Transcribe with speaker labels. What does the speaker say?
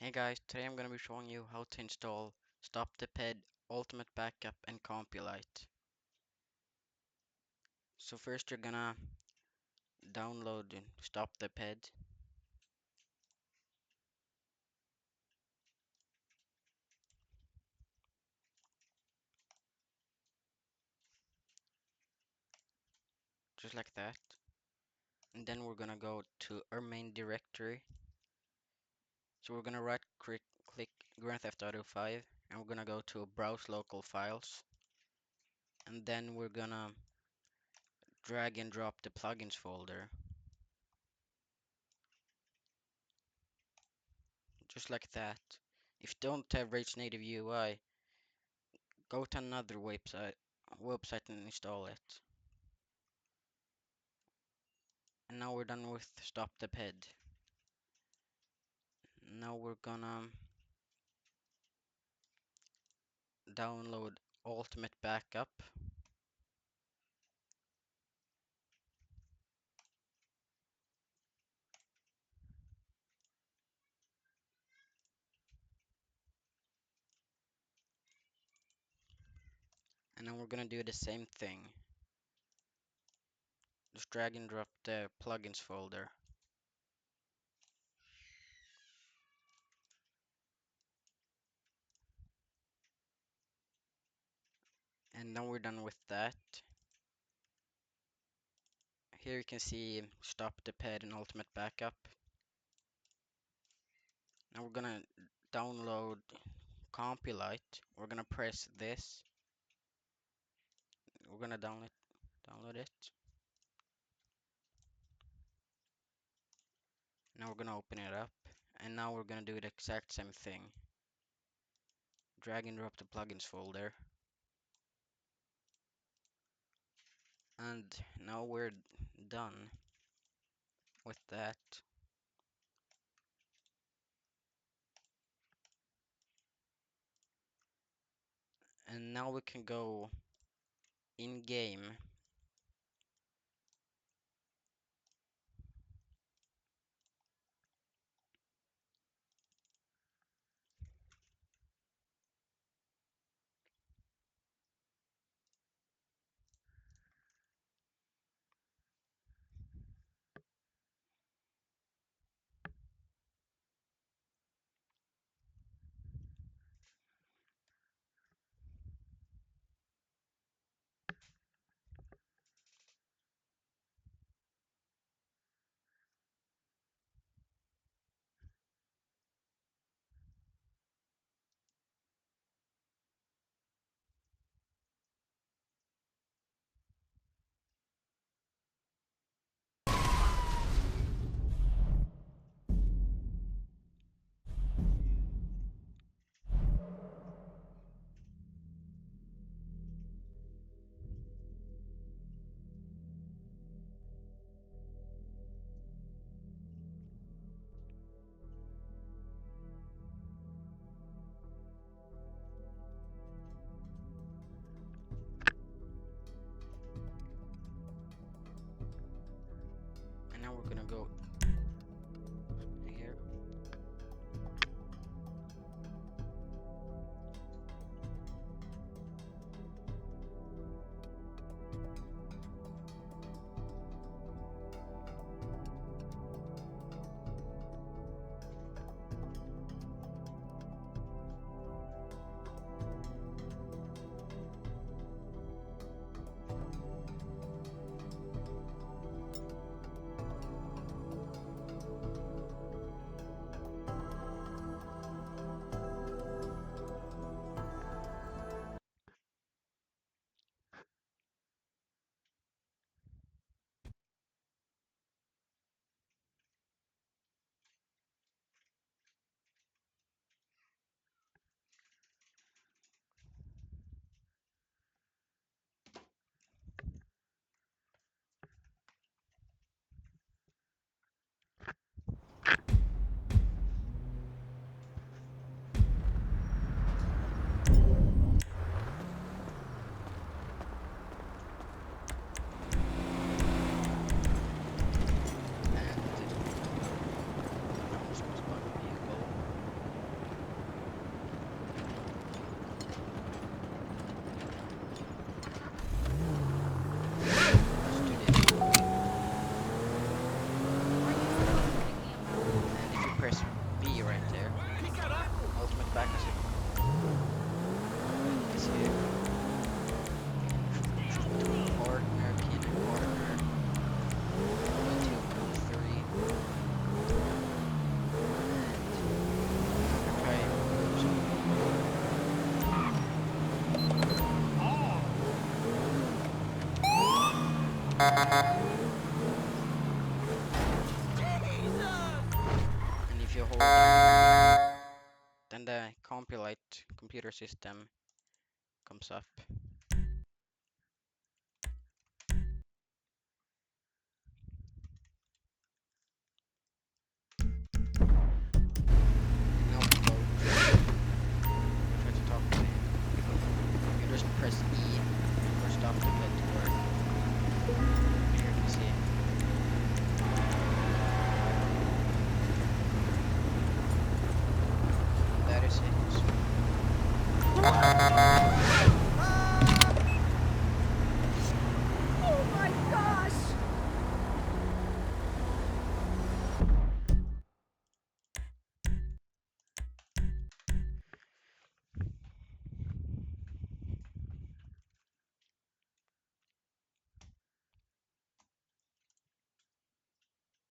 Speaker 1: Hey guys, today I'm going to be showing you how to install Stop the Ped, Ultimate Backup and compulite. So first you're gonna download Stop the Ped, just like that. And then we're gonna go to our main directory. So we're gonna click Grand Theft Auto 5 and we're gonna go to Browse Local Files. And then we're gonna drag and drop the plugins folder, just like that. If you don't have Rage Native UI, go to another website and install it. And now we're done with Stop the Ped. Now we're gonna download Ultimate Backup. And then we're gonna do the same thing. Just drag and drop the plugins folder. And now we're done with that. Here you can see Stop the Ped and Ultimate Backup. Now we're gonna download compulite. We're gonna press this. We're gonna download it. Now we're gonna open it up. And now we're gonna do the exact same thing. Drag and drop the plugins folder. And now we're done with that. And now we can go in game And if you hold down, then the compulite computer system comes up.